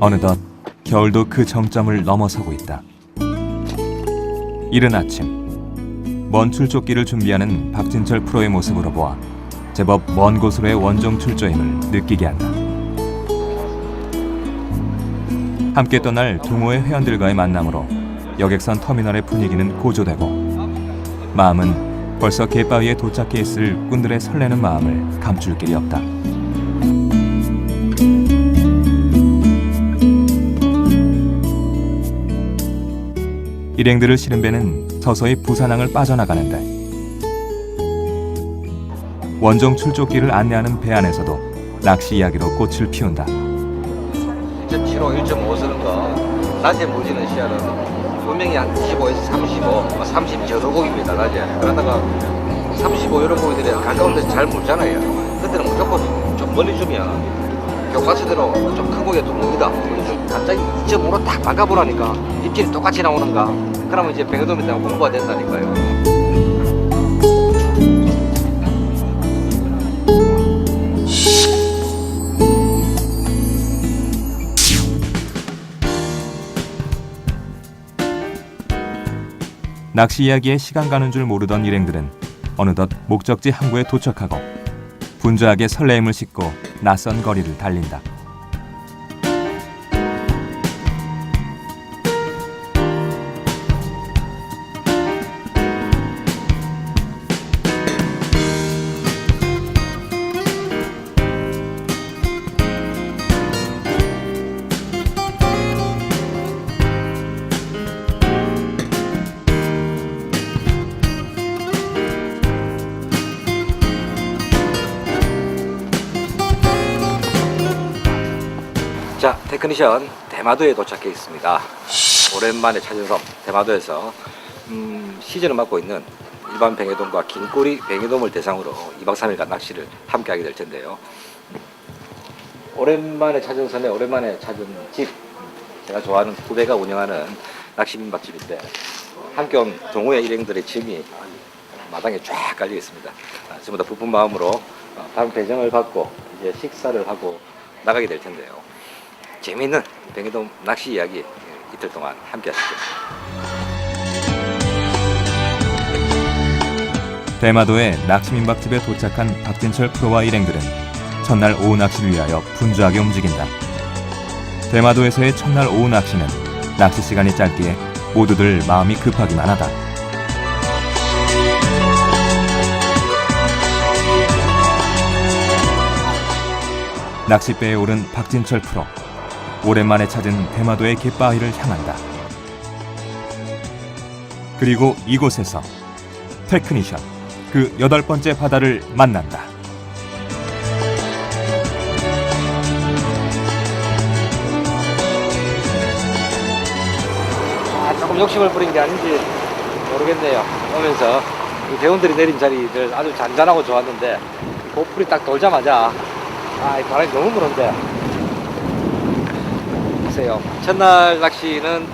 어느덧 겨울도 그 정점을 넘어서고 있다. 이른 아침, 먼 출조길을 준비하는 박진철 프로의 모습으로 보아 제법 먼 곳으로의 원정 출조임을 느끼게 한다. 함께 떠날 동호회 회원들과의 만남으로 여객선 터미널의 분위기는 고조되고 마음은 벌써 갯바위에 도착해 있을 꾼들의 설레는 마음을 감출 길이 없다. 일행들을 실은 배는 서서히 부산항을 빠져나가는데 원정 출조길을 안내하는 배 안에서도 낚시 이야기로 꽃을 피운다. 1.75, 1.5 쓰는 거 낮에 모지는 시야는 분명히 한 25에서 30 저소고기입니다. 낮에. 그러다가 35 이런 고기들이 가까운 데서 잘 물잖아요. 그때는 무조건 좀 멀리 주면 교과서대로 좀 큰 고기가 들어옵니다. 갑자기 2.5로 딱 바꿔보라니까 입질이 똑같이 나오는가. 그러면 이제 뱅에돔에 대한 공부가 된다니까요. 낚시 이야기에 시간 가는 줄 모르던 일행들은 어느덧 목적지 항구에 도착하고 분주하게 설레임을 싣고 낯선 거리를 달린다. 자, 테크니션 대마도에 도착해 있습니다. 오랜만에 찾은 섬 대마도에서 시즌을 맡고 있는 일반 뱅에돔과 긴꼬리 뱅에돔을 대상으로 2박 3일간 낚시를 함께 하게 될 텐데요. 오랜만에 찾은 섬에 오랜만에 찾은 집, 제가 좋아하는 후배가 운영하는 낚시 민박집인데 함께 온 동호회 일행들의 짐이 마당에 쫙 깔려 있습니다. 전부 다 부푼 마음으로 방 배정을 받고 이제 식사를 하고 나가게 될 텐데요. 재미있는 뱅에돔 낚시 이야기 이틀 동안 함께 하시죠. 대마도의 낚시민박집에 도착한 박진철 프로와 일행들은 첫날 오후 낚시를 위하여 분주하게 움직인다. 대마도에서의 첫날 오후 낚시는 낚시 시간이 짧기에 모두들 마음이 급하기만 하다. 낚싯배에 오른 박진철 프로. 오랜만에 찾은 대마도의 갯바위를 향한다. 그리고 이곳에서 테크니션, 그 8번째 바다를 만난다. 조금 욕심을 부린 게 아닌지 모르겠네요. 오면서 이 대원들이 내린 자리를 아주 잔잔하고 좋았는데 고풀이 딱 돌자마자 이 바람이 너무 부는데 보세요. 첫날 낚시는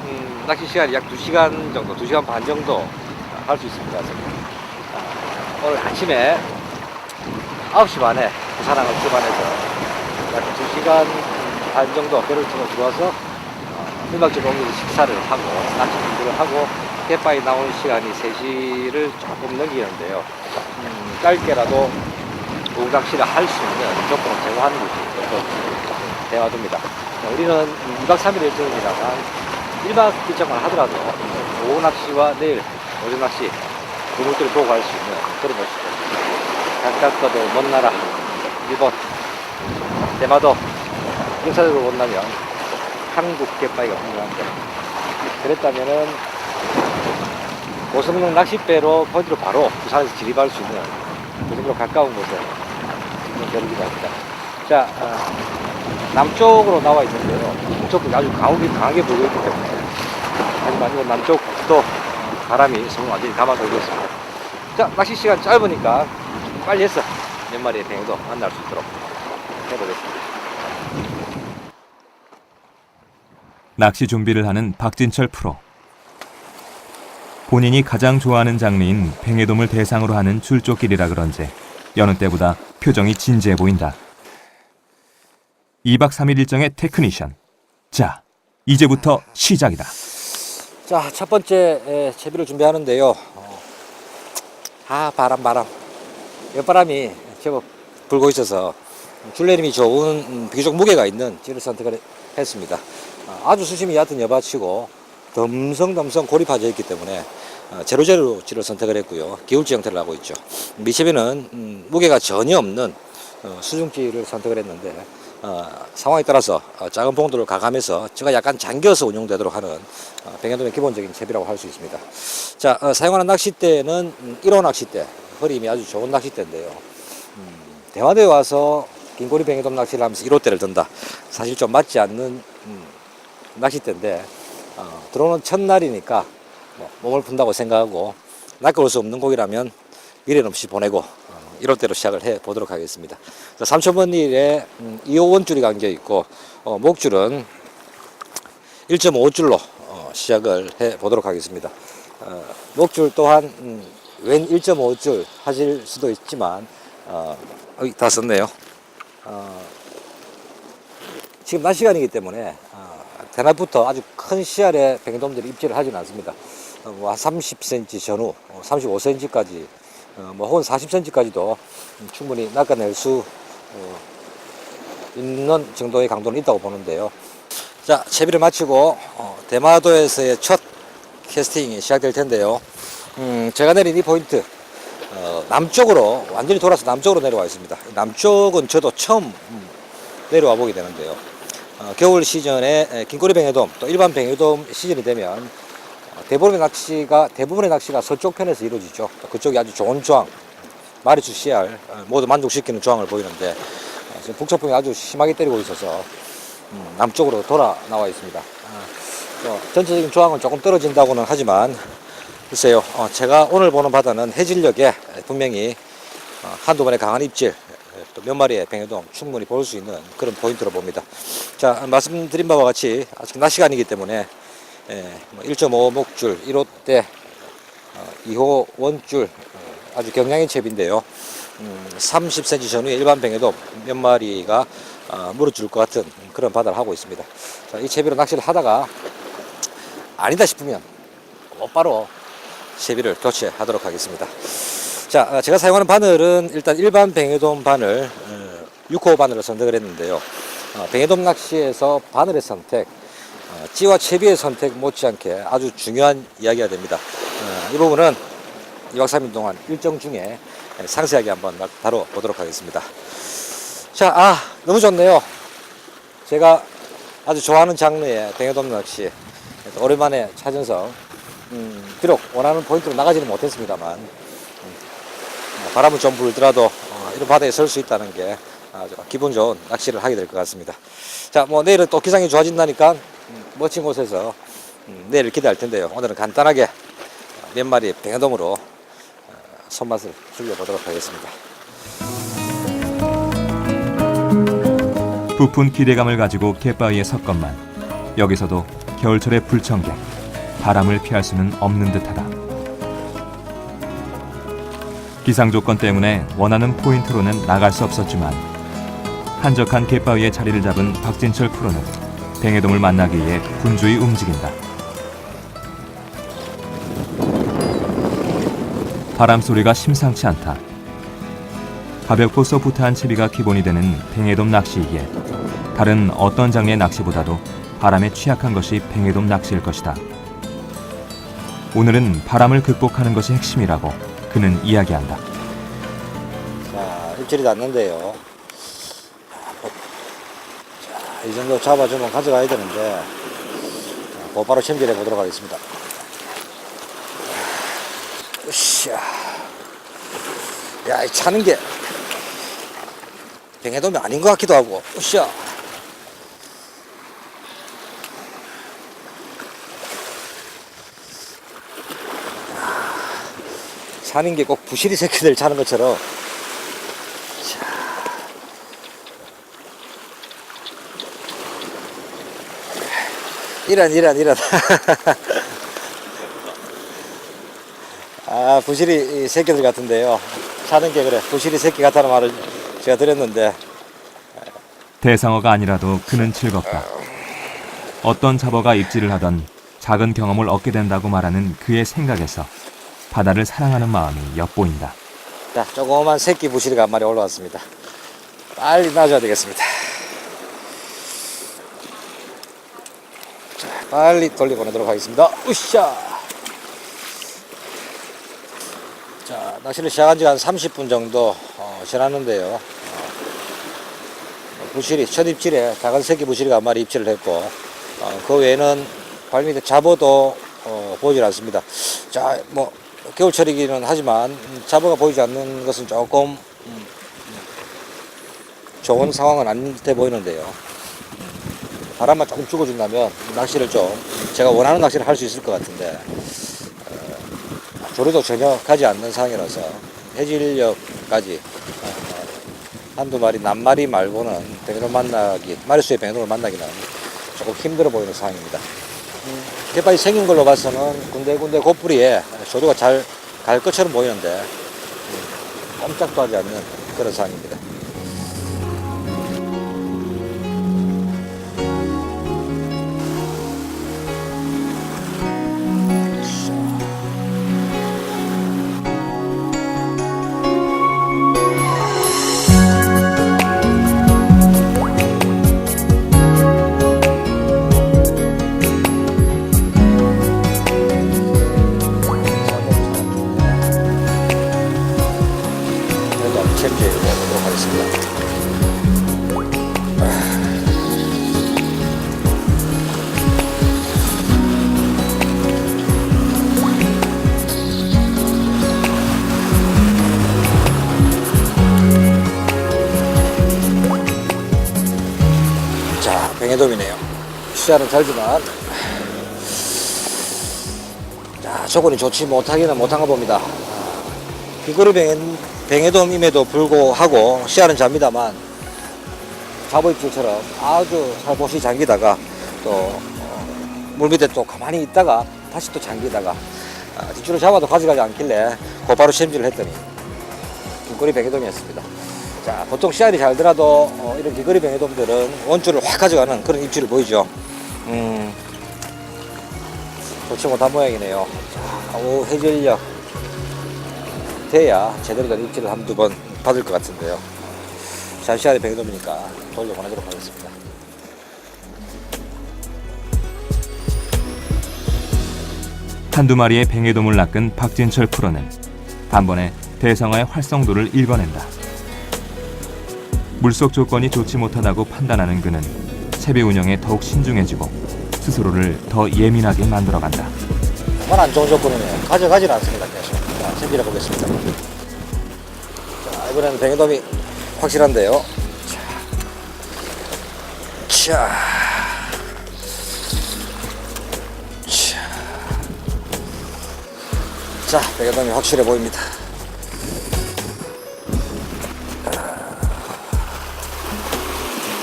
낚시 시간이 약 2시간 정도, 2시간 반 정도 할 수 있습니다. 오늘 아침에 9시 반에 부산항을 출발해서 약 2시간 반 정도 배를 타고 들어와서 민박집 옮겨서 식사를 하고 낚시 준비를 하고 갯바위 나오는 시간이 3시를 조금 넘기는데요. 짧게라도 오후 낚시를 할 수 있는 조건을 제공하는 곳이 대마도입니다. 우리는 2박 3일 일정이라서 1박 일정만 하더라도 오후 낚시와 내일 오전 낚시 그것들을 보고 갈 수 있는 그런 곳이죠. 가깝고도 먼 나라 일본 대마도 역사적으로 본다면 한국 갯바위가 분명한데 그랬다면은 고성능 낚싯배로 거기로 바로 부산에서 진입할 수 있는 그 정도로 가까운 곳에 있는 배이기도 합니다. 자, 남쪽으로 나와 있는데요. 북쪽도 아주 강하게 불고 있기 때문에 하지만 이건 남쪽도 바람이 손을 완전히 감아들고 있습니다. 자, 낚시 시간 짧으니까 빨리 해서 몇 마리의 뱅에도 만날 수 있도록 해보겠습니다. 낚시 준비를 하는 박진철 프로. 본인이 가장 좋아하는 장르인 뱅에돔을 대상으로 하는 출조길이라 그런지 여느 때보다 표정이 진지해 보인다. 2박 3일 일정의 테크니션. 자, 이제부터 시작이다. 자, 첫 번째 채비를 준비하는데요. 바람. 옆바람이 제법 불고 있어서 줄내림이 좋은 비교적 무게가 있는 찌를 선택을 했습니다. 아주 수심이 얕은 여바치고 덤성덤성 고립화되어 있기 때문에 제로제로 찌를 선택을 했고요. 기울지 형태를 하고 있죠. 미채비는 무게가 전혀 없는 수중찌를 선택을 했는데 상황에 따라서 작은 봉도를 가감해서 찌가 약간 잠겨서 운용되도록 하는 백연돔의 기본적인 채비라고 할 수 있습니다. 자, 사용하는 낚싯대는 1호 낚싯대, 허림이 아주 좋은 낚싯대인데요. 대마도에 와서 긴고리 백연돔 낚시를 하면서 1호대를 든다. 사실 좀 맞지 않는 낚싯대인데 들어오는 첫날이니까 몸을 푼다고 생각하고 낚아올 수 없는 고기라면 미련 없이 보내고 1호대로 시작을 해 보도록 하겠습니다. 3,000번 일에 2호 원줄이 감겨 있고 목줄은 1.5줄로 시작을 해 보도록 하겠습니다. 목줄 또한 웬 1.5줄 하실 수도 있지만 여기 다 썼네요. 지금 낮 시간이기 때문에 대낮부터 아주 큰 씨알의 백연돔들이 입질을 하지는 않습니다. 30cm 전후, 35cm까지, 혹은 40cm까지도 충분히 낚아낼 수 있는 정도의 강도는 있다고 보는데요. 자, 채비를 마치고 대마도에서의 첫 캐스팅이 시작될 텐데요. 제가 내린 이 포인트, 남쪽으로 완전히 돌아서 남쪽으로 내려와 있습니다. 남쪽은 저도 처음 내려와 보게 되는데요. 겨울 시즌에 긴꼬리 뱅에돔 또 일반 뱅에돔 시즌이 되면 대부분의 낚시가 서쪽 편에서 이루어지죠. 그쪽이 아주 좋은 조항, 마리수 씨알 모두 만족시키는 조항을 보이는데 지금 북서풍이 아주 심하게 때리고 있어서 남쪽으로 돌아 나와 있습니다. 전체적인 조항은 조금 떨어진다고는 하지만 글쎄요, 제가 오늘 보는 바다는 해질녘에 분명히 한두 번의 강한 입질, 또 몇 마리의 뱅에돔 충분히 볼 수 있는 그런 포인트로 봅니다. 자, 말씀드린 바와 같이 아직 낮 시간이기 때문에 1.5 목줄 1호대 2호 원줄 아주 경량의 채비인데요. 30cm 전후의 일반 뱅에돔 몇 마리가 물어줄 것 같은 그런 바다를 하고 있습니다. 자, 이 채비로 낚시를 하다가 아니다 싶으면 곧바로 채비를 교체하도록 하겠습니다. 자, 제가 사용하는 바늘은 일단 일반 뱅에돔 바늘 6호 바늘을 선택을 했는데요. 뱅에돔 낚시에서 바늘의 선택, 찌와 채비의 선택 못지않게 아주 중요한 이야기가 됩니다. 이 부분은 2박 3일 동안 일정 중에 상세하게 한번 다뤄보도록 하겠습니다. 자, 너무 좋네요. 제가 아주 좋아하는 장르의 뱅에돔 낚시 오랜만에 찾아서 비록 원하는 포인트로 나가지는 못했습니다만 바람은 좀 불더라도 이런 바다에 설 수 있다는 게 아주 기분 좋은 낚시를 하게 될 것 같습니다. 자, 내일은 또 기상이 좋아진다니까 멋진 곳에서 내일 기대할 텐데요. 오늘은 간단하게 몇 마리 뱅에돔으로 손맛을 즐겨보도록 하겠습니다. 부푼 기대감을 가지고 갯바위에 섰건만 여기서도 겨울철의 불청객, 바람을 피할 수는 없는 듯하다. 기상 조건 때문에 원하는 포인트로는 나갈 수 없었지만 한적한 갯바위에 자리를 잡은 박진철 프로는 뱅에돔을 만나기 위해 분주히 움직인다. 바람 소리가 심상치 않다. 가볍고 소프트한 채비가 기본이 되는 뱅에돔 낚시이기에 다른 어떤 장르의 낚시보다도 바람에 취약한 것이 뱅에돔 낚시일 것이다. 오늘은 바람을 극복하는 것이 핵심이라고 그는 이야기한다. 자, 입질이 났는데요. 자, 이 정도 잡아주면 가져가야 되는데 곧바로 챔질해 보도록 하겠습니다. 으쌰. 야, 이 차는 게 뱅에돔이 아닌 것 같기도 하고. 으쌰. 차는 게 꼭 부시리 새끼들 차는 것처럼. 자. 이런. 부시리 새끼들 같은데요. 차는 게 그래. 부시리 새끼 같다는 말을 제가 드렸는데. 대상어가 아니라도 그는 즐겁다. 어떤 잡어가 입질을 하던 작은 경험을 얻게 된다고 말하는 그의 생각에서 바다를 사랑하는 마음이 엿보인다. 자, 조그만 새끼 부시리가 한 마리 올라왔습니다. 빨리 놔줘야 되겠습니다. 자, 빨리 돌려보내도록 하겠습니다. 으쌰! 자, 낚시를 시작한 지가 한 30분 정도 지났는데요. 부시리, 첫 입질에 작은 새끼 부시리가 한 마리 입질을 했고, 그 외에는 발밑에 잡어도 보이질 않습니다. 자, 뭐, 겨울철이기는 하지만 잡어가 보이지 않는 것은 조금 좋은 상황은 아닌 듯해 보이는데요. 바람만 조금 죽어준다면 낚시를 좀 제가 원하는 낚시를 할 수 있을 것 같은데 조류도 전혀 가지 않는 상황이라서 해질녘까지 한두 마리 낱마리 말고는 뱅에돔 만나기, 마리수의 뱅에돔을 만나기는 조금 힘들어 보이는 상황입니다. 갯바위 생긴 걸로 봐서는 군데군데 곧부리에 조류가 잘 갈 것처럼 보이는데 꼼짝도 하지 않는 그런 상황입니다. 챔질 해보도록 하겠습니다. 자, 뱅에돔이네요. 시야는 잘지만 자, 조건이 좋지 못하기는 못한가 봅니다. 비거리 뱅에돔임에도 불구하고 시야는 잡니다만 잡어입질처럼 아주 살포시 잠기다가 또 물밑에 또 가만히 있다가 다시 또 잠기다가 뒷줄을 잡아도 가져가지 않길래 곧바로 챔질을 했더니 긴꼬리 뱅에돔이었습니다. 자, 보통 씨알이 잘 들어도 이런 긴꼬리 뱅에돔들은 원줄을 확 가져가는 그런 입질을 보이죠. 좋지 못한 모양이네요. 자, 오, 해질녘 돼야 제대로 된 입질을 한두 번 받을 것 같은데요. 잠시간에 뱅에돔이니까 돌려보내도록 하겠습니다. 한두 마리의 뱅에돔을 낚은 박진철 프로는 단번에 대상어의 활성도를 읽어낸다. 물속 조건이 좋지 못하다고 판단하는 그는 채비 운영에 더욱 신중해지고 스스로를 더 예민하게 만들어간다. 정말 안 좋은 조건이네요. 가져가지는 않습니다. 계속. 자, 챔질해 보겠습니다. 자, 이번에는 뱅에돔이 확실한데요. 자, 자, 뱅에돔이 확실해 보입니다.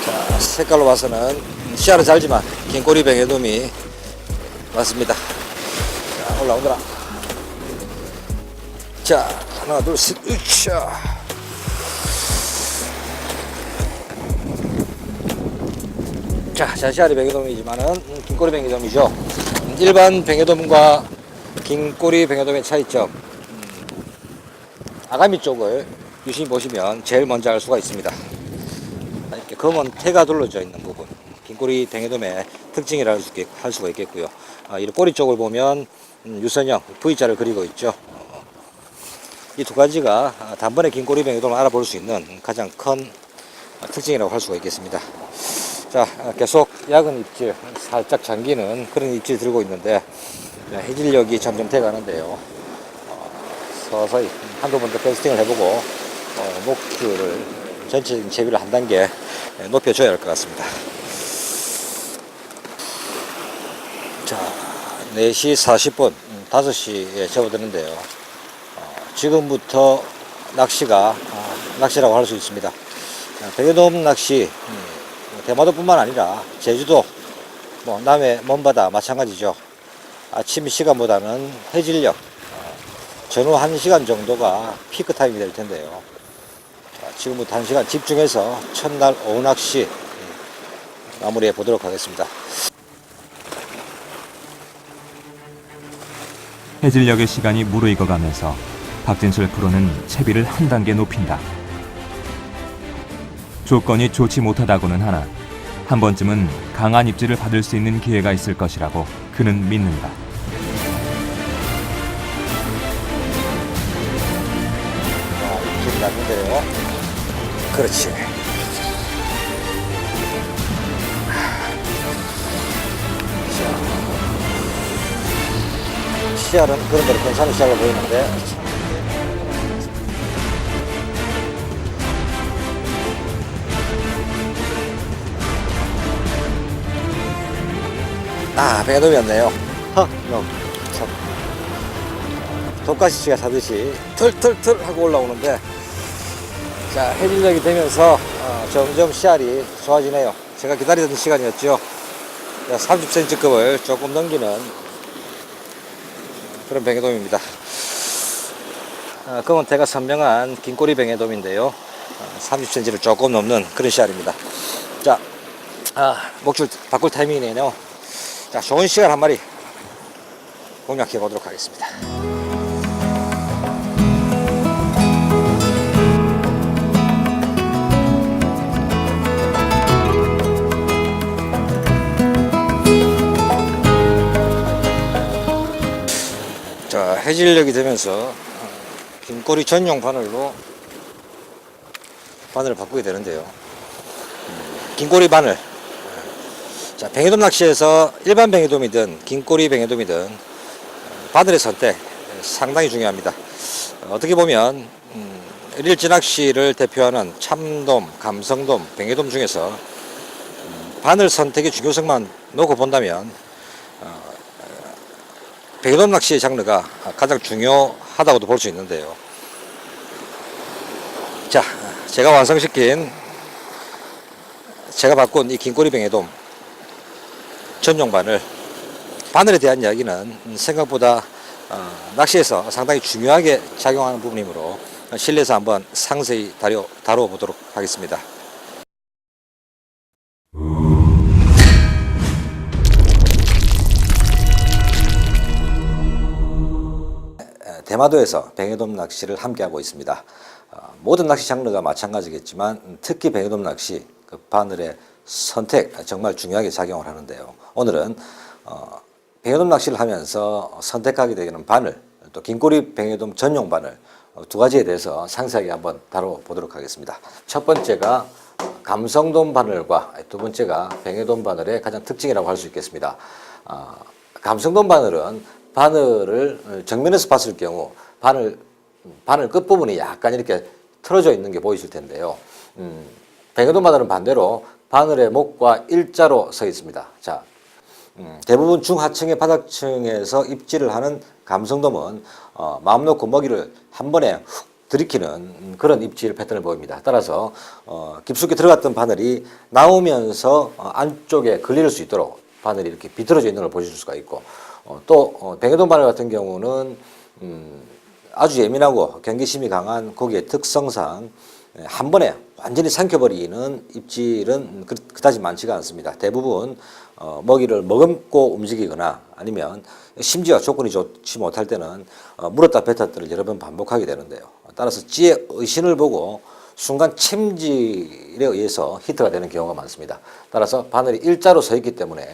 자, 색깔로 봐서는 씨알은 잘지만 긴꼬리 뱅에돔이 맞습니다. 자, 올라오더라. 자, 하나, 둘, 셋, 으쌰. 자, 자시아리 뱅에돔이지만은 긴꼬리 뱅에돔이죠. 일반 뱅에돔과 긴꼬리 뱅에돔의 차이점. 아가미 쪽을 유심히 보시면 제일 먼저 알 수가 있습니다. 이렇게 검은 태가 둘러져 있는 부분. 긴꼬리 뱅에돔의 특징이라 할 수가 있겠고요. 이 꼬리 쪽을 보면 유선형 V자를 그리고 있죠. 이 두 가지가 단번에 긴꼬리 뱅에돔을 알아볼 수 있는 가장 큰 특징이라고 할 수가 있겠습니다. 자, 계속 야근 입질, 살짝 잠기는 그런 입질 들고 있는데 해질녘이 점점 돼가는데요. 서서히 한두 번 더 캐스팅을 해보고 목줄을 전체적인 제비를 한 단계 높여줘야 할 것 같습니다. 자, 4시 40분, 5시에 접어드는데요. 지금부터 낚시라고 할 수 있습니다. 뱅에돔 낚시, 대마도뿐만 아니라 제주도, 남해 먼바다 마찬가지죠. 아침 시간보다는 해질녘, 전후 1시간 정도가 피크 타임이 될 텐데요. 지금부터 1시간 집중해서 첫날 오후 낚시 마무리해 보도록 하겠습니다. 해질녘의 시간이 무르익어가면서 박진철 프로는 채비를 한 단계 높인다. 조건이 좋지 못하다고는 하나 한 번쯤은 강한 입질을 받을 수 있는 기회가 있을 것이라고 그는 믿는다. 입질이 났는데요. 그렇지. 씨알은 그런 대로 괜찮은 씨알로 보이는데 뱅에돔이었네요. 참. 독가시치가 사듯이 털털털 하고 올라오는데 자, 해질녘이 되면서 점점 씨알이 좋아지네요. 제가 기다리던 시간이었죠. 30cm급을 조금 넘기는 그런 뱅에돔입니다. 검은태가 선명한 긴꼬리 뱅에돔인데요. 30cm를 조금 넘는 그런 씨알입니다. 자, 목줄 바꿀 타이밍이네요. 자, 좋은 씨알 한 마리 공략해 보도록 하겠습니다. 자, 해질녘이 되면서 긴꼬리 전용 바늘로 바늘을 바꾸게 되는데요. 긴꼬리 바늘. 자, 뱅에돔 낚시에서 일반 뱅에돔이든 긴꼬리 뱅에돔이든 바늘의 선택 상당히 중요합니다. 어떻게 보면 일일지 낚시를 대표하는 참돔, 감성돔, 뱅에돔 중에서 바늘 선택의 중요성만 놓고 본다면 뱅에돔 낚시의 장르가 가장 중요하다고도 볼 수 있는데요. 자, 제가 완성시킨 제가 바꾼 이 긴꼬리 뱅에돔 전용 바늘에 대한 이야기는 생각보다 낚시에서 상당히 중요하게 작용하는 부분이므로 실내에서 한번 상세히 다뤄보도록 하겠습니다. 대마도에서 뱅에돔 낚시를 함께하고 있습니다. 모든 낚시 장르가 마찬가지겠지만 특히 뱅에돔 낚시 그 바늘의 선택 정말 중요하게 작용을 하는데요. 오늘은 뱅에돔 낚시를 하면서 선택하게 되는 바늘, 또 긴꼬리 뱅에돔 전용 바늘 두 가지에 대해서 상세하게 한번 다뤄보도록 하겠습니다. 첫 번째가 감성돔 바늘과 두 번째가 뱅에돔 바늘의 가장 특징이라고 할 수 있겠습니다. 감성돔 바늘은 바늘을 정면에서 봤을 경우 바늘 끝부분이 약간 이렇게 틀어져 있는 게 보이실 텐데요. 뱅에돔 바늘은 반대로 바늘의 목과 일자로 서 있습니다. 자, 대부분 중하층의 바닥층에서 입질을 하는 감성돔은 마음 놓고 먹이를 한 번에 훅 들이키는 그런 입질 패턴을 보입니다. 따라서 깊숙이 들어갔던 바늘이 나오면서 안쪽에 걸릴 수 있도록 바늘이 이렇게 비틀어져 있는 걸 보실 수가 있고, 또 뱅에돔 바늘 같은 경우는 아주 예민하고 경계심이 강한 고기의 특성상 한 번에 완전히 삼켜버리는 입질은 그다지 많지가 않습니다. 대부분 먹이를 머금고 움직이거나 아니면 심지어 조건이 좋지 못할 때는 물었다 뱉었다를 여러 번 반복하게 되는데요. 따라서 찌의 의신을 보고 순간 챔질에 의해서 히트가 되는 경우가 많습니다. 따라서 바늘이 일자로 서 있기 때문에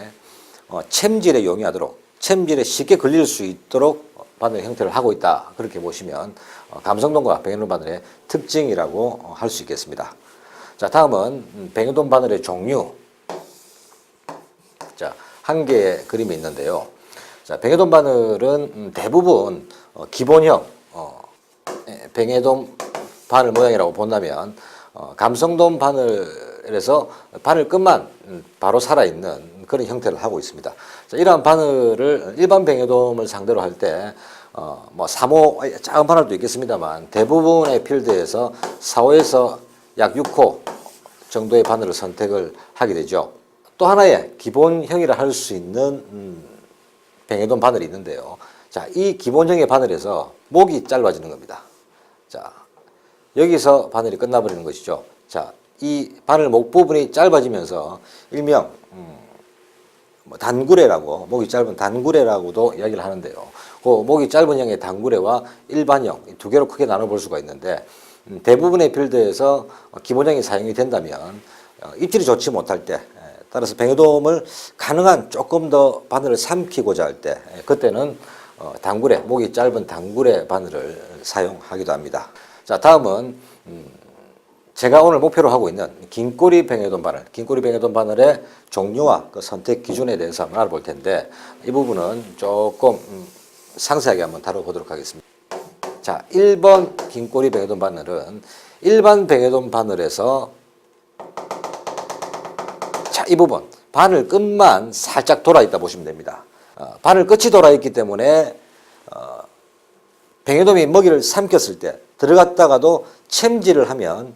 챔질에 용이하도록, 챔질에 쉽게 걸릴 수 있도록 바늘 형태를 하고 있다, 그렇게 보시면 감성돔과 뱅에돔 바늘의 특징이라고 할 수 있겠습니다. 자, 다음은 뱅에돔 바늘의 종류. 자, 한 개의 그림이 있는데요. 자, 뱅에돔 바늘은 대부분 기본형 뱅에돔 바늘 모양이라고 본다면 감성돔 바늘에서 바늘 끝만 바로 살아있는 그런 형태를 하고 있습니다. 자, 이러한 바늘을 일반 뱅에돔을 상대로 할 때 뭐 3호 작은 바늘도 있겠습니다만 대부분의 필드에서 4호에서 약 6호 정도의 바늘을 선택을 하게 되죠. 또 하나의 기본형이라 할 수 있는 뱅에돔 바늘이 있는데요. 자, 이 기본형의 바늘에서 목이 짧아지는 겁니다. 자, 여기서 바늘이 끝나버리는 것이죠. 자, 이 바늘 목 부분이 짧아지면서 일명 단구레라고, 목이 짧은 단구레라고도 이야기를 하는데요. 그 목이 짧은 형의 단구레와 일반형 두 개로 크게 나눠 볼 수가 있는데 대부분의 필드에서 기본형이 사용이 된다면 입질이 좋지 못할 때 따라서 뱅에돔을 가능한 조금 더 바늘을 삼키고자 할 때 그때는 단구레, 목이 짧은 단구레 바늘을 사용하기도 합니다. 자, 다음은 제가 오늘 목표로 하고 있는 긴꼬리 뱅에돔 바늘, 긴꼬리 뱅에돔 바늘의 종류와 그 선택 기준에 대해서 한번 알아볼 텐데 이 부분은 조금 상세하게 한번 다뤄보도록 하겠습니다. 자, 1번 긴꼬리 뱅에돔 바늘은 일반 뱅에돔 바늘에서 자, 이 부분 바늘 끝만 살짝 돌아 있다 보시면 됩니다. 바늘 끝이 돌아 있기 때문에 뱅에돔이 먹이를 삼켰을 때 들어갔다가도 챔질을 하면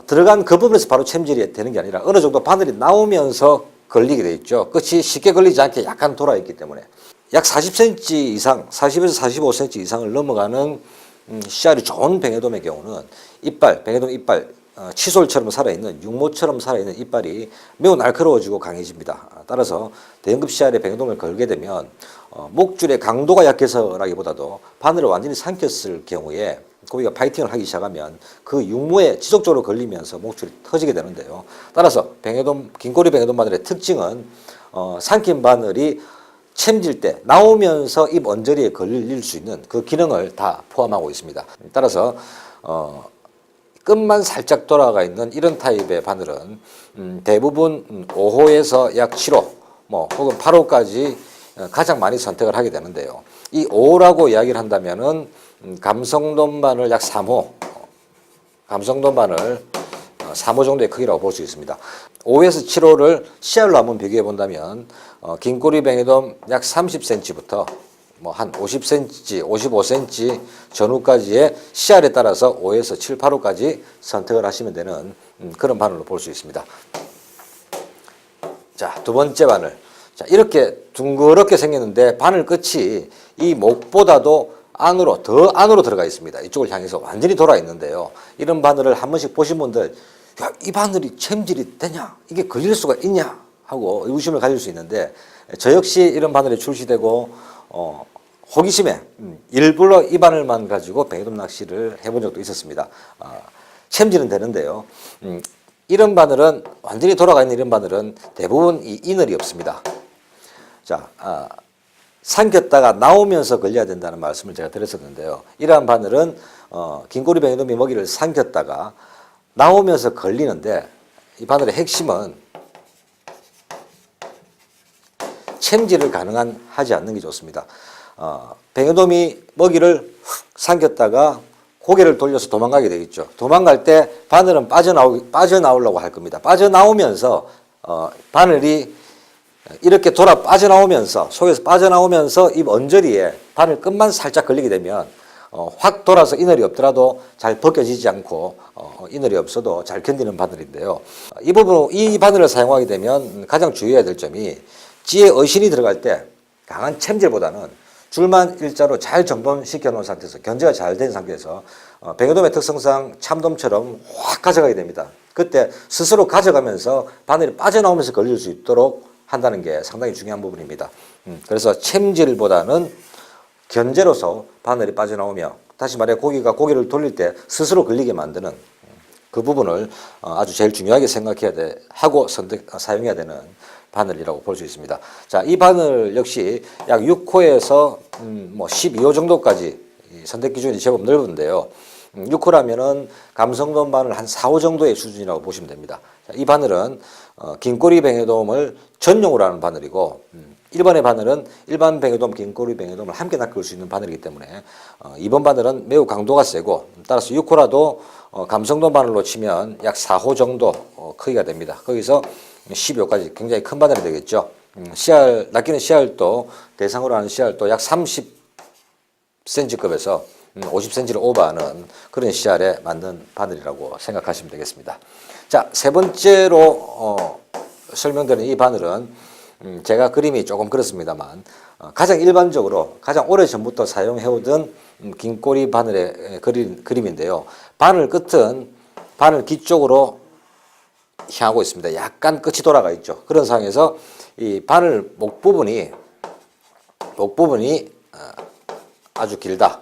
들어간 그 부분에서 바로 챔질이 되는 게 아니라 어느 정도 바늘이 나오면서 걸리게 돼 있죠. 끝이 쉽게 걸리지 않게 약간 돌아 있기 때문에 약 40cm 이상, 40에서 45cm 이상을 넘어가는 씨알이 좋은 뱅에돔의 경우는 이빨, 뱅에돔 이빨, 칫솔처럼 살아있는 육모처럼 살아있는 이빨이 매우 날카로워지고 강해집니다. 따라서 대형급 씨알에 뱅에돔을 걸게 되면 목줄의 강도가 약해서라기보다도 바늘을 완전히 삼켰을 경우에 고기가 파이팅을 하기 시작하면 그 육모에 지속적으로 걸리면서 목줄이 터지게 되는데요. 따라서 뱅에돔, 긴꼬리 뱅에돔 바늘의 특징은 삼킨 바늘이 챔질 때 나오면서 입 언저리에 걸릴 수 있는 그 기능을 다 포함하고 있습니다. 따라서 끝만 살짝 돌아가 있는 이런 타입의 바늘은 대부분 5호에서 약 7호 뭐 혹은 8호까지 가장 많이 선택을 하게 되는데요. 이 5호라고 이야기를 한다면은 감성돔 바늘 약 3호, 감성돔 바늘 3호 정도의 크기라고 볼 수 있습니다. 5에서 7호를 씨알로 한번 비교해 본다면 긴꼬리 뱅에돔 약 30cm부터 뭐 한 50cm, 55cm 전후까지의 씨알에 따라서 5에서 7, 8호까지 선택을 하시면 되는 그런 바늘로 볼 수 있습니다. 자, 두 번째 바늘. 자, 이렇게 둥그렇게 생겼는데 바늘 끝이 이 목보다도 안으로, 더 안으로 들어가 있습니다. 이쪽을 향해서 완전히 돌아 있는데요. 이런 바늘을 한 번씩 보신 분들, 야, 이 바늘이 챔질이 되냐? 이게 걸릴 수가 있냐? 하고 의구심을 가질 수 있는데, 저 역시 이런 바늘이 출시되고, 호기심에 일부러 이 바늘만 가지고 뱅에돔 낚시를 해본 적도 있었습니다. 챔질은 되는데요. 이런 바늘은, 완전히 돌아가 있는 이런 바늘은 대부분 이 이늘이 없습니다. 자, 삼켰다가 나오면서 걸려야 된다는 말씀을 제가 드렸었는데요. 이러한 바늘은 긴꼬리 뱅에돔이 먹이를 삼켰다가 나오면서 걸리는데 이 바늘의 핵심은 챔질을 하지 않는 게 좋습니다. 뱅에돔이 먹이를 삼켰다가 고개를 돌려서 도망가게 되겠죠. 도망갈 때 바늘은 빠져나오려고 할 겁니다. 빠져나오면서 바늘이 이렇게 돌아 빠져나오면서 속에서 빠져나오면서 입 언저리에 바늘 끝만 살짝 걸리게 되면 확 돌아서 이늘이 없더라도 잘 벗겨지지 않고 이늘이 없어도 잘 견디는 바늘인데요. 이 부분 이 바늘을 사용하게 되면 가장 주의해야 될 점이 찌에 어신이 들어갈 때 강한 챔질보다는 줄만 일자로 잘 정돈시켜 놓은 상태에서 견제가 잘 된 상태에서 뱅에돔의 특성상 참돔처럼 확 가져가게 됩니다. 그때 스스로 가져가면서 바늘이 빠져나오면서 걸릴 수 있도록 한다는 게 상당히 중요한 부분입니다. 그래서 챔질보다는 견제로서 바늘이 빠져나오며 다시 말해 고기가 고개를 돌릴 때 스스로 걸리게 만드는 그 부분을 아주 제일 중요하게 하고 사용해야 되는 바늘이라고 볼 수 있습니다. 자, 이 바늘 역시 약 6호에서 뭐 12호 정도까지 선택 기준이 제법 넓은데요. 6호라면은 감성돔 바늘 한 4호 정도의 수준이라고 보시면 됩니다. 자, 이 바늘은 긴꼬리 뱅에돔을 전용으로 하는 바늘이고 일반의 바늘은 일반 뱅에돔, 긴꼬리 뱅에돔을 함께 낚을 수 있는 바늘이기 때문에 이번 바늘은 매우 강도가 세고 따라서 6호라도 감성돔 바늘로 치면 약 4호 정도 크기가 됩니다. 거기서 12호까지 굉장히 큰 바늘이 되겠죠. 낚이는 씨알도 대상으로 하는 씨알도 약 30cm급에서 50cm를 오버하는 그런 씨알에 맞는 바늘이라고 생각하시면 되겠습니다. 자, 세 번째로 설명드리는 이 바늘은 제가 그림이 조금 그렇습니다만 가장 일반적으로 가장 오래전부터 사용해오던 긴꼬리 바늘의 그림인데요. 바늘 끝은 바늘 뒤쪽으로 향하고 있습니다. 약간 끝이 돌아가 있죠. 그런 상황에서 이 바늘 목 부분이 아주 길다.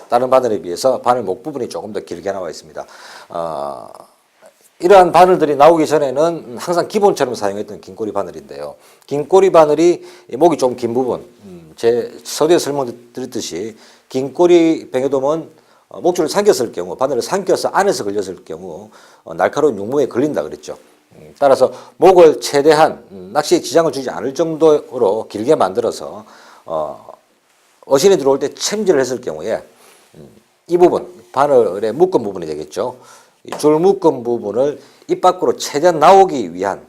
다른 바늘에 비해서 바늘 목 부분이 조금 더 길게 나와 있습니다. 이러한 바늘들이 나오기 전에는 항상 기본처럼 사용했던 긴꼬리 바늘인데요. 긴꼬리 바늘이 목이 좀 긴 부분, 제 서두에 설명드렸듯이 긴꼬리 뱅에돔은 목줄을 삼켰을 경우, 바늘을 삼켜서 안에서 걸렸을 경우 날카로운 육모에 걸린다 그랬죠. 따라서 목을 최대한 낚시에 지장을 주지 않을 정도로 길게 만들어서 어신이 들어올 때 챔질을 했을 경우에 이 부분, 바늘의 묶음 부분이 되겠죠. 이 줄 묶음 부분을 입 밖으로 최대한 나오기 위한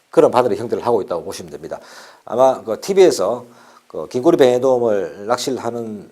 그런 바늘의 형태를 하고 있다고 보시면 됩니다. 아마 그 TV에서 그 긴꼬리 뱅에돔을 낚시를 하는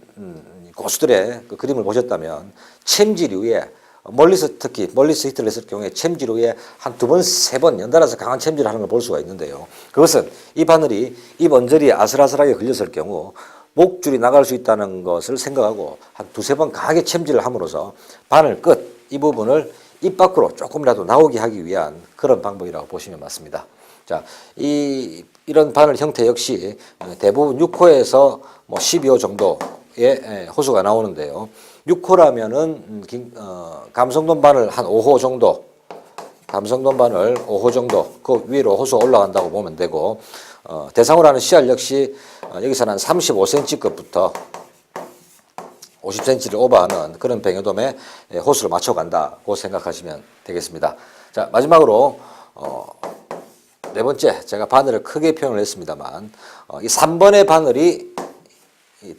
고수들의 그 그림을 보셨다면 챔질 이후에 멀리서 특히 멀리서 히트를 했을 경우에 챔질 후에 한 2번, 3번 연달아서 강한 챔질을 하는 걸 볼 수가 있는데요. 그것은 이 바늘이 입 언저리에 아슬아슬하게 걸렸을 경우 목줄이 나갈 수 있다는 것을 생각하고 한 2-3번 강하게 챔질을 함으로써 바늘 끝 이 부분을 입 밖으로 조금이라도 나오게 하기 위한 그런 방법이라고 보시면 맞습니다. 자, 이런 바늘 형태 역시 대부분 6호에서 뭐 12호 정도의 호수가 나오는데요. 6호라면은 감성돔 바늘 한 5호 정도, 감성돔 바늘 5호 정도 그 위로 호수가 올라간다고 보면 되고, 대상으로 하는 씨알 역시 여기서는 한 35cm급부터 50cm를 오버하는 그런 뱅에돔에 호수를 맞춰간다고 생각하시면 되겠습니다. 자, 마지막으로 네 번째, 제가 바늘을 크게 표현을 했습니다만 이 3번의 바늘이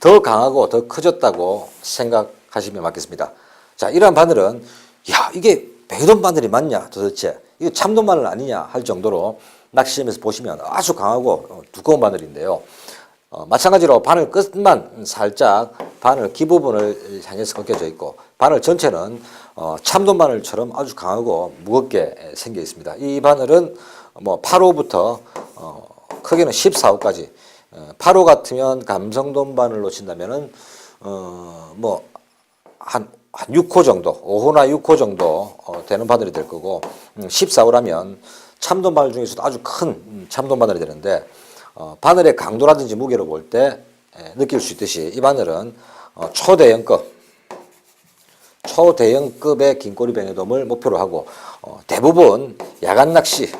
더 강하고 더 커졌다고 생각하시면 맞겠습니다. 자, 이러한 바늘은 야, 이게 뱅에돔 바늘이 맞냐 도대체 이거 참돔 바늘 아니냐 할 정도로 낚시점에서 보시면 아주 강하고 두꺼운 바늘인데요. 마찬가지로 바늘 끝만 살짝 바늘 기 부분을 향해서 꺾여져 있고 바늘 전체는 참돔 바늘처럼 아주 강하고 무겁게 생겨 있습니다. 이 바늘은 뭐 8호부터 크게는 14호까지 8호 같으면 감성돔 바늘로 친다면은 뭐 한 6호 정도, 5호나 6호 정도 되는 바늘이 될 거고 14호라면 참돔 바늘 중에서도 아주 큰 참돔 바늘이 되는데 바늘의 강도라든지 무게로 볼 때 느낄 수 있듯이 이 바늘은 초대형급의 긴꼬리 뱅에돔을 목표로 하고 대부분 야간 낚시,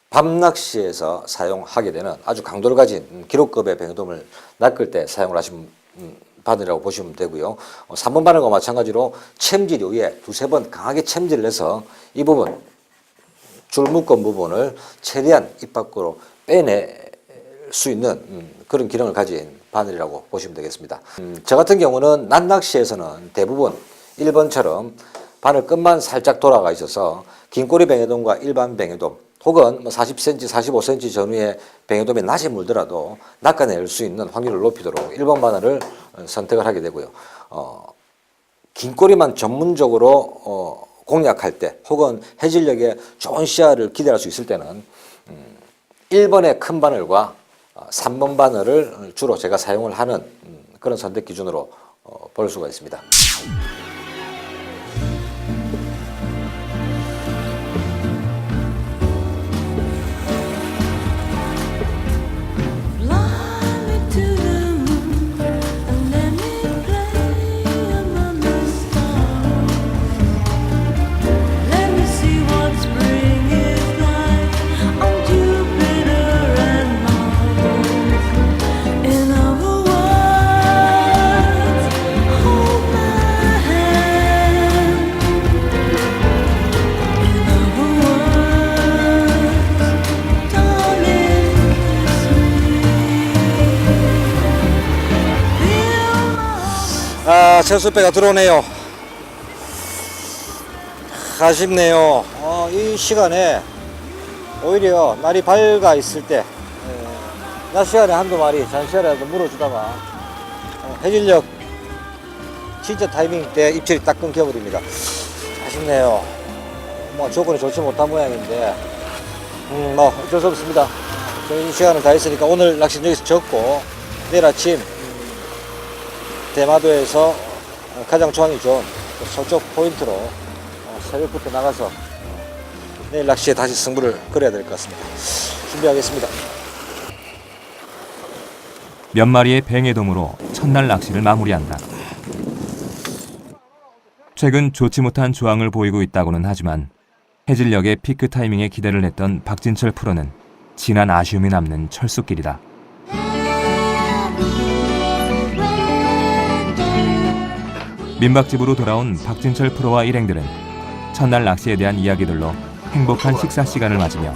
밤 낚시에서 사용하게 되는 아주 강도를 가진 기록급의 뱅에돔을 낚을 때 사용을 하시면 바늘이라고 보시면 되고요. 3번 바늘과 마찬가지로 챔질 이후에 2-3번 강하게 챔질을 해서 이 부분 줄 묶음 부분을 최대한 입 밖으로 빼낼 수 있는 그런 기능을 가진 바늘이라고 보시면 되겠습니다. 저 같은 경우는 낮 낚시에서는 대부분 1번처럼 바늘 끝만 살짝 돌아가 있어서 긴꼬리 뱅에돔과 일반 뱅에돔 혹은 40cm, 45cm 전후의 뱅에돔이 낮에 물더라도 낚아낼 수 있는 확률을 높이도록 1번 바늘을 선택을 하게 되고요. 긴꼬리만 전문적으로 공략할 때 혹은 해질녘에 좋은 씨알을 기대할 수 있을 때는 1번의 큰 바늘과 3번 바늘을 주로 제가 사용을 하는 그런 선택 기준으로 볼 수가 있습니다. 채수배가 들어오네요. 아쉽네요. 이 시간에 오히려 날이 밝아 있을 때 낮 시간에 한두 마리 잔시간에라도 물어주다가 해질녘 진짜 타이밍 때 입질이 딱 끊겨버립니다. 아쉽네요. 뭐 조건이 좋지 못한 모양인데 뭐 어쩔 수 없습니다. 저희 이 시간을 다 했으니까 오늘 낚시는 여기서 접고 내일 아침 대마도에서 가장 조항이 좋은 서쪽 포인트로 새벽부터 나가서 내일 낚시에 다시 승부를 걸어야 될 것 같습니다. 준비하겠습니다. 몇 마리의 뱅에돔으로 첫날 낚시를 마무리한다. 최근 좋지 못한 조항을 보이고 있다고는 하지만 해질녘의 피크 타이밍에 기대를 했던 박진철 프로는 진한 아쉬움이 남는 철수길이다. 민박집으로 돌아온 박진철 프로와 일행들은 첫날 낚시에 대한 이야기들로 행복한 식사 시간을 맞으며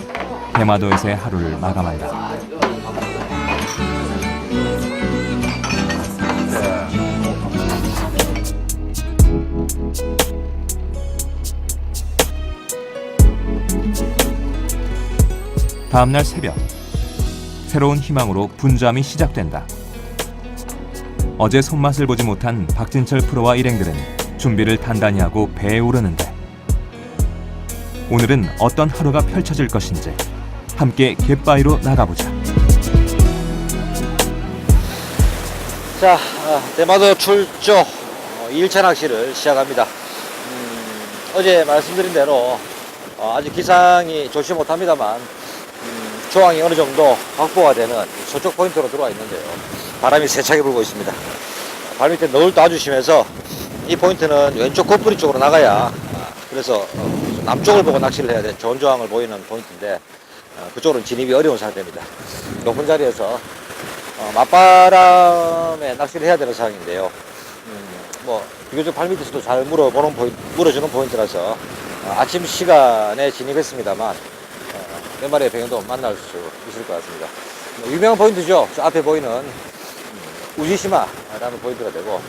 대마도에서의 하루를 마감한다. 다음날 새벽, 새로운 희망으로 분주함이 시작된다. 어제 손맛을 보지 못한 박진철 프로와 일행들은 준비를 단단히 하고 배에 오르는데 오늘은 어떤 하루가 펼쳐질 것인지 함께 갯바위로 나가보자. 자, 대마도 출조 2일차 낚시를 시작합니다. 어제 말씀드린 대로 아직 기상이 좋지 못합니다만 조항이 어느 정도 확보가 되는 서쪽 포인트로 들어와 있는데요. 바람이 세차게 불고 있습니다. 발밑에 너울도 아주 심해서 이 포인트는 왼쪽 콧뿌리 쪽으로 나가야 그래서 남쪽을 보고 낚시를 해야 돼. 좋은 조항을 보이는 포인트인데 그쪽으로는 진입이 어려운 상태입니다. 높은 자리에서 맞바람에 낚시를 해야 되는 상황인데요. 뭐 비교적 발밑에서도 잘 물어주는 포인트라서 아침 시간에 진입했습니다만 몇 마리의 뱅에돔 만날 수 있을 것 같습니다. 유명한 포인트죠. 저 앞에 보이는 우지시마라는 포인트가 되고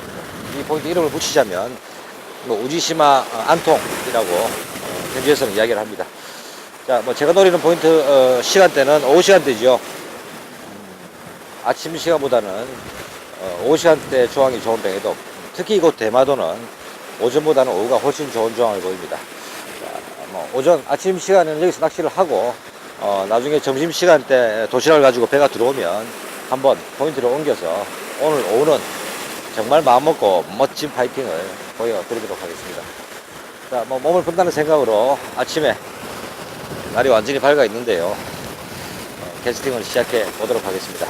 이 포인트 이름을 붙이자면 우지시마 안통이라고 현지에서는 이야기를 합니다. 자, 뭐 제가 노리는 포인트 시간대는 오후 시간대죠. 아침 시간보다는 오후 시간대 조항이 좋은 뱅에돔, 특히 이곳 대마도는 오전보다는 오후가 훨씬 좋은 조항을 보입니다. 자, 뭐 오전 아침 시간에는 여기서 낚시를 하고 나중에 점심시간 때 도시락을 가지고 배가 들어오면 한번 포인트를 옮겨서 오늘 오후는 정말 마음먹고 멋진 파이팅을 보여드리도록 하겠습니다. 자, 뭐 몸을 푼다는 생각으로 아침에 날이 완전히 밝아 있는데요. 캐스팅을 시작해 보도록 하겠습니다.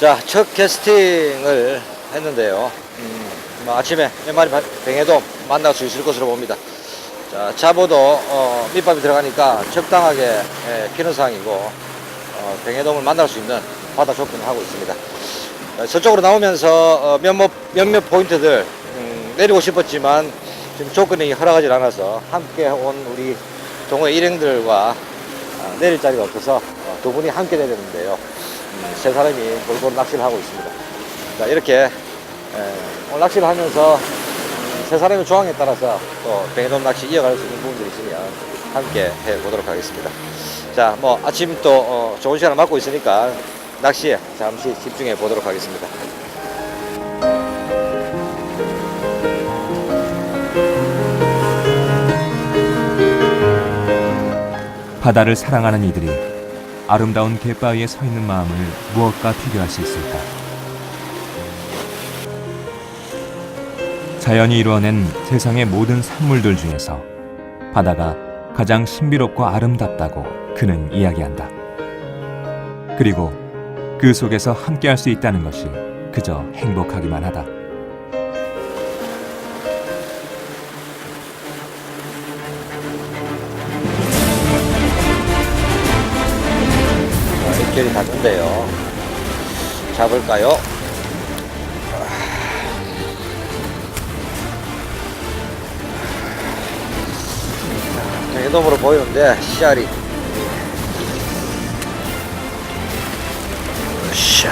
자, 첫 캐스팅을 했는데요. 뭐 아침에 몇 마리 뱅에돔 만날 수 있을 것으로 봅니다. 자, 잡어도 밑밥이 들어가니까 적당하게 피는 상황이고 뱅에돔을 만날 수 있는 바다 조건을 하고 있습니다. 저쪽으로 나오면서 몇몇 포인트들 내리고 싶었지만 지금 조건이 허락하지 않아서 함께 온 우리 동호회 일행들과 내릴 자리가 없어서 두 분이 함께 내렸는데요. 세 사람이 골고루 낚시를 하고 있습니다. 자, 이렇게 오늘 낚시를 하면서 세 사람의 조항에 따라서 또 뱅에돔 낚시 이어갈 수 있는 부분들이 있으면 함께 해보도록 하겠습니다. 자, 뭐 아침 또 좋은 시간을 맞고 있으니까 낚시에 잠시 집중해 보도록 하겠습니다. 바다를 사랑하는 이들이 아름다운 갯바위에 서 있는 마음을 무엇과 비교할 수 있을까? 자연이 이루어낸 세상의 모든 산물들 중에서 바다가 가장 신비롭고 아름답다고 그는 이야기한다. 그리고 그 속에서 함께할 수 있다는 것이 그저 행복하기만 하다. 입질이 닿는데요. 잡을까요? 뱅에돔으로 보이는데 씨알이 샤.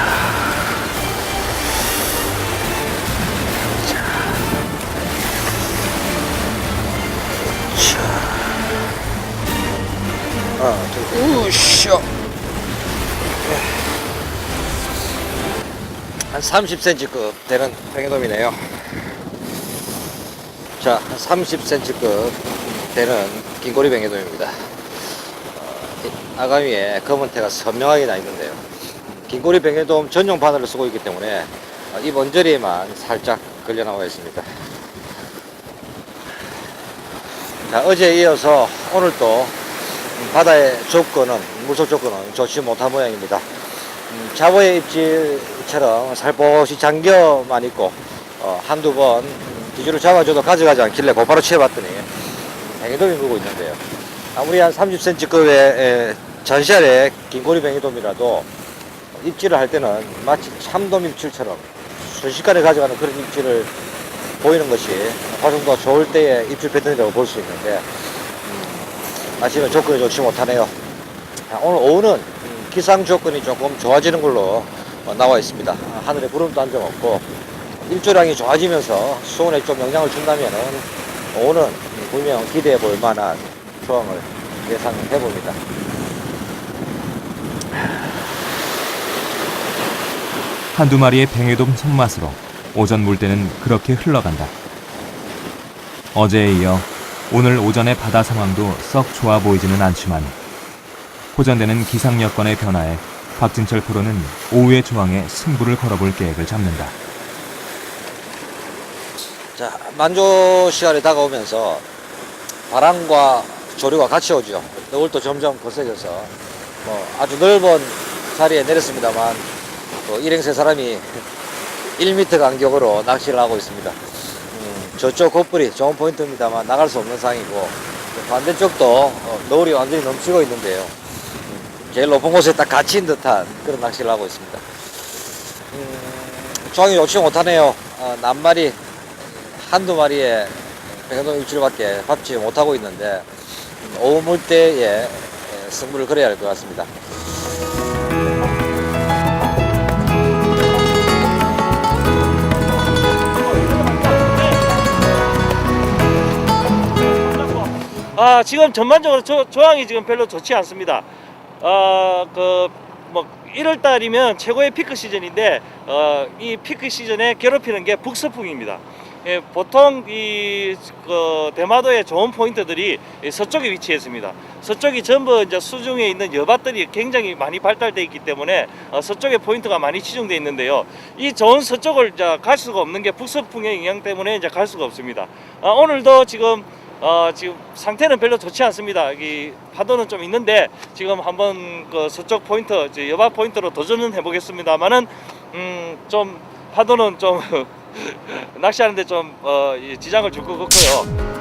우쇼. 한 30cm급 되는 뱅에돔이네요. 자, 한 30cm급 되는 긴꼬리 뱅에돔입니다. 아가미에 검은 태가 선명하게 나 있는데요. 긴꼬리 뱅에돔 전용 바늘을 쓰고 있기 때문에 입 언저리에만 살짝 걸려 나와 있습니다. 자, 어제에 이어서 오늘도 바다의 조건은, 물속 조건은 좋지 못한 모양입니다. 자보의 입질처럼 살포시 잠겨만 있고 한두 번 기준을 잡아줘도 가져가지 않길래 곧바로 치어봤더니 뱅에돔이 물고 있는데요. 아무리 한 30cm급의 전시알의 긴고리 뱅에돔이라도 입질을 할 때는 마치 참돔 입질처럼 순식간에 가져가는 그런 입질을 보이는 것이 화성도가 좋을 때의 입질 패턴이라고 볼 수 있는데 아침에 조건이 좋지 못하네요. 오늘 오후는 기상 조건이 조금 좋아지는 걸로 나와 있습니다. 하늘에 구름도 한 점 없고 일조량이 좋아지면서 수온에 좀 영향을 준다면은 오후는 분명 기대해 볼 만한 조항을 예상해 봅니다. 한두 마리의 뱅에돔 손맛으로 오전 물때는 그렇게 흘러간다. 어제에 이어 오늘 오전의 바다 상황도 썩 좋아 보이지는 않지만 호전되는 기상 여건의 변화에 박진철 프로는 오후의 조항에 승부를 걸어볼 계획을 잡는다. 자, 만조 시간이 다가오면서 바람과 조류가 같이 오죠. 너울도 점점 거세져서 아주 넓은 자리에 내렸습니다만 또 일행세 사람이 1m 간격으로 낚시를 하고 있습니다. 저쪽 곱불이 좋은 포인트입니다만 나갈 수 없는 상황이고 반대쪽도 너울이 완전히 넘치고 있는데요. 제일 높은 곳에 딱 갇힌 듯한 그런 낚시를 하고 있습니다. 조항이 좋지 못하네요. 낱마리 한두 마리의 뱅에돔 입질밖에 밟지 못하고 있는데 오후 물때에 승부를 걸어야 할 것 같습니다. 지금 전반적으로 조항이 지금 별로 좋지 않습니다. 뭐 1월달이면 최고의 피크 시즌인데 이 피크 시즌에 괴롭히는 게 북서풍입니다. 예, 보통 대마도의 좋은 포인트들이 서쪽에 위치해 있습니다. 서쪽이 전부 이제 수중에 있는 여밭들이 굉장히 많이 발달되어 있기 때문에 서쪽에 포인트가 많이 치중되어 있는데요. 이 좋은 서쪽을 이제 갈 수가 없는 게 북서풍의 영향 때문에 이제 갈 수가 없습니다. 오늘도 지금 상태는 별로 좋지 않습니다. 이 파도는 좀 있는데 지금 한번 그 서쪽 포인트, 여밭 포인트로 도전은 해보겠습니다만은 좀 파도는 좀 낚시하는데 좀 지장을 줄 것 같고요.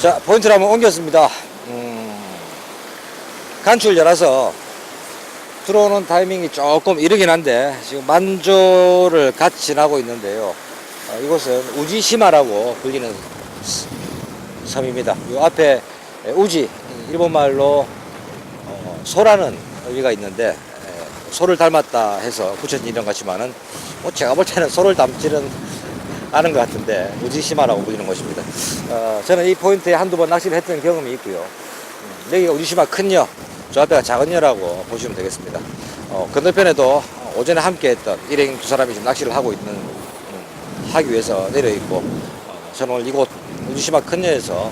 자, 포인트를 한번 옮겼습니다. 간출열라서 들어오는 타이밍이 조금 이르긴 한데 지금 만조를 같이 지나고 있는데요. 이곳은 우지시마라고 불리는 섬입니다. 이 앞에 우지, 일본말로 소라는 의미가 있는데 소를 닮았다 해서 붙여진 이름 같지만은 제가 볼 때는 소를 닮지는 않은 것 같은데 우지시마라고 불리는 곳입니다. 저는 이 포인트에 한두 번 낚시를 했던 경험이 있고요. 여기가 우지시마 큰 여, 저 앞에가 작은 여라고 보시면 되겠습니다. 건너편에도 오전에 함께 했던 일행 두 사람이 지금 낚시를 하고 하기 위해서 내려 있고, 저는 오늘 이곳 우지시마 큰 여에서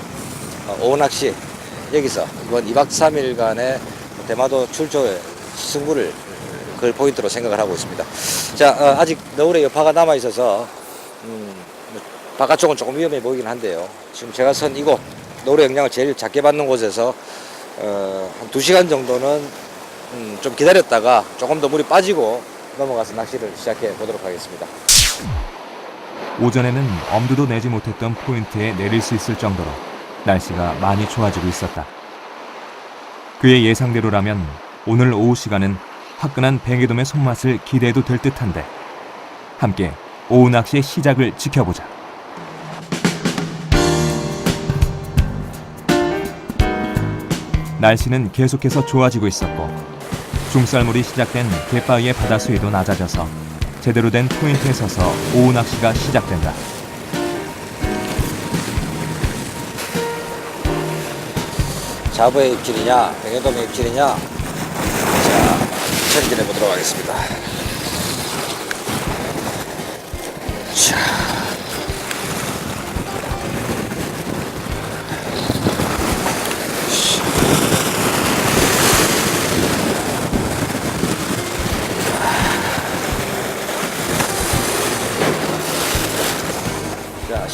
오후 낚시, 여기서 이번 2박 3일간의 대마도 출조의 승부를 그 포인트로 생각을 하고 있습니다. 자, 아직 너울의 여파가 남아 있어서 바깥쪽은 조금 위험해 보이긴 한데요. 지금 제가 선 이곳 너울의 영향을 제일 작게 받는 곳에서 한 2시간 정도는 좀 기다렸다가 조금 더 물이 빠지고 넘어가서 낚시를 시작해 보도록 하겠습니다. 오전에는 엄두도 내지 못했던 포인트에 내릴 수 있을 정도로 날씨가 많이 좋아지고 있었다. 그의 예상대로라면 오늘 오후 시간은 화끈한 뱅에돔의 손맛을 기대해도 될 듯한데 함께 오후 낚시의 시작을 지켜보자. 날씨는 계속해서 좋아지고 있었고 중쌀물이 시작된 갯바위의 바다 수위도 낮아져서 제대로 된 포인트에 서서 오후 낚시가 시작된다. 자보의 입질이냐 뱅에돔의 입질이냐, 자, 체크해 보도록 하겠습니다. 자,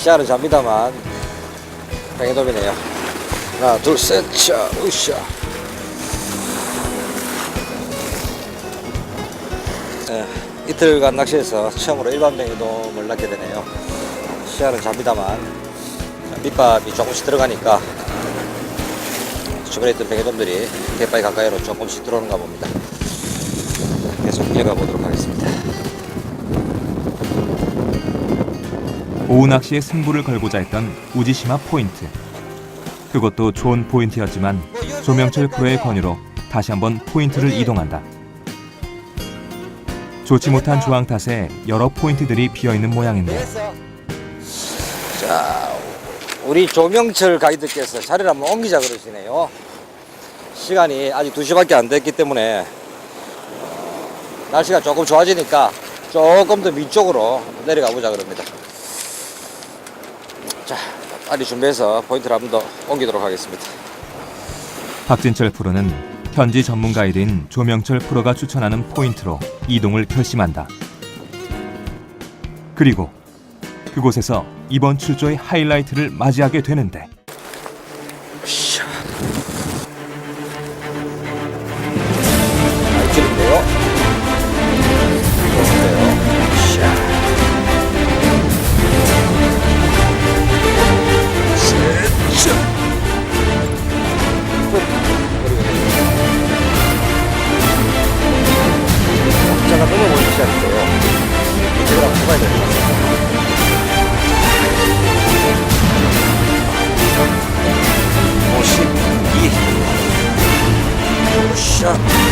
시야는 잡니다만 뱅에돔이네요. 하나, 둘, 셋, 차, 으쌰. 네, 이틀간 낚시에서 처음으로 일반 뱅에돔을 낚게 되네요. 시야는 잡니다만 밑밥이 조금씩 들어가니까 주변에 있던 뱅에돔들이 갯바위 가까이로 조금씩 들어오는가 봅니다. 계속 이어가 보도록 하겠습니다. 오후 낚시에 승부를 걸고자 했던 우지시마 포인트. 그것도 좋은 포인트였지만 조명철 프로의 권유로 다시 한번 포인트를 이동한다. 좋지 못한 조항 탓에 여러 포인트들이 비어있는 모양인데 자, 우리 조명철 가이드께서 자리를 한번 옮기자 그러시네요. 시간이 아직 2시밖에 안 됐기 때문에 날씨가 조금 좋아지니까 조금 더 위쪽으로 내려가 보자 그럽니다. 자, 빨리 준비해서 포인트를 한 번 더 옮기도록 하겠습니다. 박진철 프로는 현지 전문 가이드인 조명철 프로가 추천하는 포인트로 이동을 결심한다. 그리고 그곳에서 이번 출조의 하이라이트를 맞이하게 되는데 알길인데요. 자가 넘어보기 시작했어요. 이쪽으로 한번 해봐야 될 것 같습니다. 52. 샷.